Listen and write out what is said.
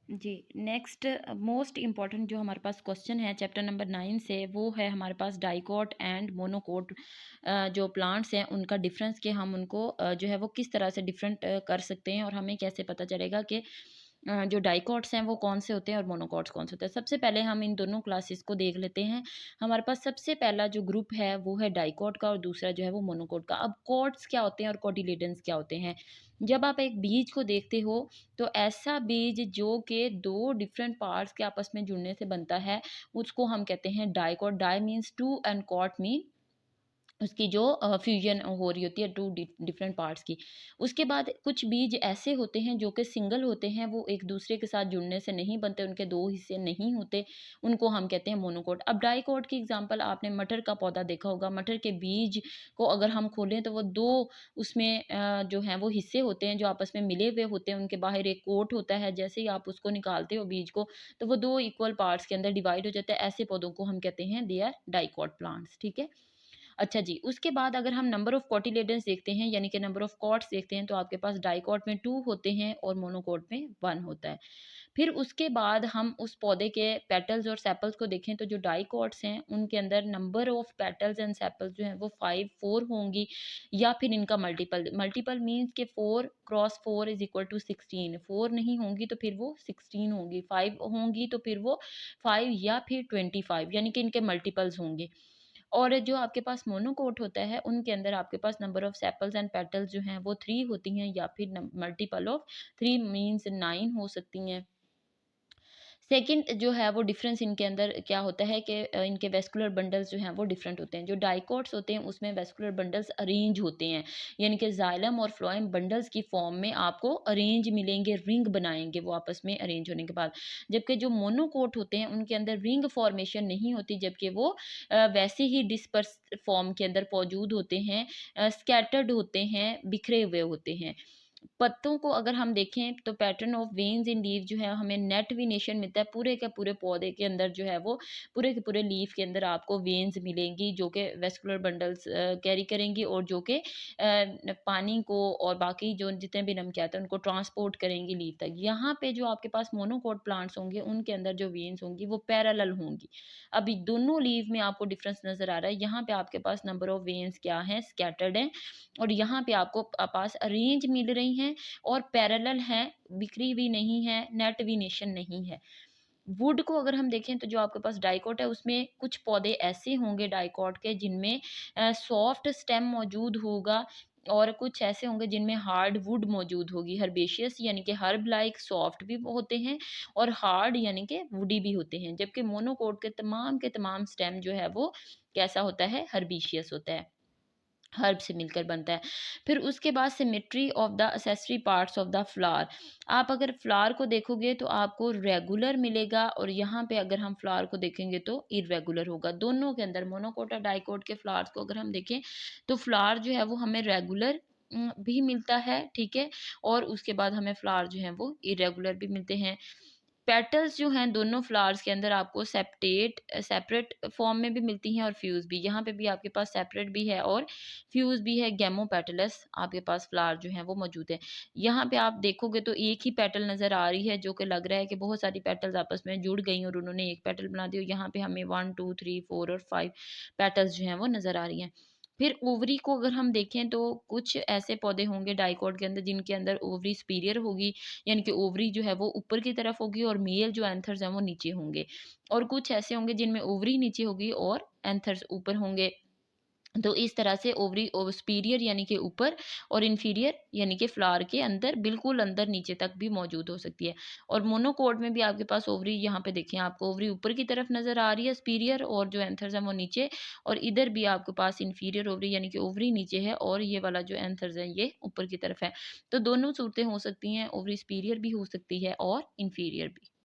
जी, next most important जो हमारे पास question है चैप्टर नंबर 9 से, वो है हमारे पास डाइकोट एंड मोनोकोट जो प्लांट्स हैं उनका डिफरेंस, कि हम उनको जो है वो किस तरह से डिफरेंट कर सकते हैं, और हमें कैसे पता चलेगा कि जो डाइकोट्स हैं वो कौन से होते हैं और मोनोकोट्स कौन से होते हैं। सबसे पहले हम इन दोनों क्लासेस को देख लेते हैं। हमारे पास सबसे पहला जो ग्रुप है वो है डाइकोट का, और दूसरा जो है वो मोनोकोट का। अब कोट्स क्या होते हैं और कोटिलेडन्स क्या होते हैं? जब आप एक बीज को देखते हो, तो ऐसा बीज जो कि 2 डिफरेंट पार्ट्स के आपस में जुड़ने से बनता है, उसको हम कहते हैं dicot. Di means 2 and cot mean उसकी जो फ्यूजन हो रही होती है 2 डिफरेंट पार्ट्स की। उसके बाद कुछ बीज ऐसे होते हैं जो कि सिंगल होते हैं, वो एक दूसरे के साथ जुड़ने से नहीं बनते, उनके 2 हिस्से नहीं होते, उनको हम कहते हैं मोनोकोट। अब डाइकोट की एग्ज़ाम्पल आपने मटर का पौधा देखा होगा, मटर के बीज को अगर हम खोलें तो वो 2 उसमें जो हैं वो हिस्से होते हैं जो आपस में मिले हुए होते हैं, उनके बाहर एक कोट होता है, जैसे ही आप उसको निकालते हो बीज को, तो वो 2 इक्वल पार्ट्स के अंदर डिवाइड हो जाता है। ऐसे पौधों को हम कहते हैं दे आर डाइकोट प्लांट्स, ठीक है? अच्छा जी, उसके बाद अगर हम नंबर ऑफ कोटिलेडन्स देखते हैं, यानी कि नंबर ऑफ कॉट्स देखते हैं, तो आपके पास डाइकोट में 2 होते हैं और मोनोकोट में 1 होता है। फिर उसके बाद हम उस पौधे के पेटल्स और सेपल्स को देखें, तो जो डाइकोट्स हैं उनके अंदर number of petals and sepals जो हैं वो 4 होंगी, या फिर इनका मल्टीपल। मल्टीपल मीन्स कि 4 क्रॉस 4 इज़ इक्वल टू 16। 4 नहीं होंगी तो फिर वो 16 होंगी, 5 होंगी तो फिर वो 5 या फिर 25, यानी कि इनके मल्टीपल्स होंगे। और जो आपके पास मोनोकोट होता है, उनके अंदर आपके पास number of sepals and petals जो हैं वो 3 होती हैं, या फिर मल्टीपल ऑफ 3 मीन्स 9 हो सकती हैं। सेकंड जो है वो डिफरेंस इनके अंदर क्या होता है कि इनके वेस्कुलर बंडल्स जो हैं वो डिफरेंट होते हैं। जो डाइकोट्स होते हैं उसमें वेस्कुलर बंडल्स अरेंज होते हैं, यानी कि जाइलम और फ्लोएम बंडल्स की फॉर्म में आपको अरेंज मिलेंगे, रिंग बनाएंगे वो आपस में अरेंज होने के बाद। जबकि जो मोनोकोट होते हैं उनके अंदर रिंग फॉर्मेशन नहीं होती, जबकि वो वैसे ही डिस्पर्स फॉर्म के अंदर मौजूद होते हैं, स्कैटर्ड होते हैं, बिखरे हुए होते हैं। पत्तों को अगर हम देखें तो pattern of veins in leaf जो है हमें नेट विनेशन मिलता है, पूरे के पूरे पौधे के अंदर जो है वो पूरे के पूरे लीफ के अंदर आपको वेन्स मिलेंगी जो कि वेस्कुलर बंडल्स कैरी करेंगी, और जो कि पानी को और बाकी जो जितने भी नमकियात हैं उनको ट्रांसपोर्ट करेंगी लीफ तक। यहाँ पे जो आपके पास मोनोकोट प्लांट्स होंगे उनके अंदर जो वेन्स होंगी वो पैरेलल होंगी। अभी दोनों लीफ में आपको डिफरेंस नजर आ रहा है। यहाँ पे आपके पास नंबर ऑफ वेन्स क्या है, स्कैटर्ड है, और यहाँ पे आपको पास अरेंज मिल रही हैं और पैरेलल हैं, बिखरी हुई नहीं है, नेट विनेशन नहीं है। वुड को अगर हम देखें तो जो आपके पास डाइकोट है उसमें कुछ पौधे ऐसे होंगे डाइकोट के जिनमें सॉफ्ट स्टेम मौजूद होगा, और कुछ ऐसे होंगे जिनमें हार्ड वुड मौजूद होगी। हर्बेशियस यानी कि हर्ब लाइक सॉफ्ट भी होते हैं, और हार्ड यानी कि वुडी भी होते हैं, जबकि मोनोकोट के तमाम स्टेम जो है वो कैसा होता है, हर्बिशियस होता है, हर्ब से मिलकर बनता है। फिर उसके बाद symmetry of the accessory parts of the flower. आप अगर फ्लावर को देखोगे तो आपको रेगुलर मिलेगा, और यहाँ पे अगर हम फ्लावर को देखेंगे तो इर्रेगुलर होगा। दोनों के अंदर मोनोकोट और डाइकोट के फ्लावर्स को अगर हम देखें तो फ्लावर जो है वो हमें रेगुलर भी मिलता है, ठीक है, और उसके बाद हमें फ्लावर जो है वो इर्रेगुलर भी मिलते हैं। पेटल्स जो हैं दोनों फ्लावर्स के अंदर आपको सेपरेट फॉर्म में भी मिलती हैं और फ्यूज़ भी। यहाँ पे भी आपके पास सेपरेट भी है और फ्यूज़ भी है, गेमोपेटलस आपके पास फ्लावर जो हैं वो मौजूद है। यहाँ पे आप देखोगे तो एक ही पेटल नज़र आ रही है, जो कि लग रहा है कि बहुत सारी पेटल्स आपस में जुड़ गई और उन्होंने एक पेटल बना दी, और यहाँ पे हमें 1, 2, 3, 4 और 5 पेटल्स जो हैं वो नज़र आ रही हैं। फिर ओवरी को अगर हम देखें तो कुछ ऐसे पौधे होंगे डाइकोट के अंदर जिनके अंदर ओवरी सुपीरियर होगी, यानी कि ओवरी जो है वो ऊपर की तरफ होगी और मेल जो एंथर्स हैं वो नीचे होंगे, और कुछ ऐसे होंगे जिनमें ओवरी नीचे होगी और एंथर्स ऊपर होंगे। तो इस तरह से ओवरी सुपीरियर यानी कि ऊपर, और इन्फीरियर यानी कि फ्लावर के अंदर, बिल्कुल अंदर नीचे तक भी मौजूद हो सकती है। और मोनोकोट में भी आपके पास ओवरी, यहाँ पे देखिए आपको ओवरी ऊपर की तरफ नज़र आ रही है सुपीरियर, और जो एंथर्स हैं वो नीचे, और इधर भी आपके पास इन्फीरियर ओवरी यानी कि ओवरी नीचे है, और ये वाला जो एंथर्स है ये ऊपर की तरफ है। तो दोनों सूरतें हो सकती हैं, ओवरी सुपीरियर भी हो सकती है और इन्फीरियर भी।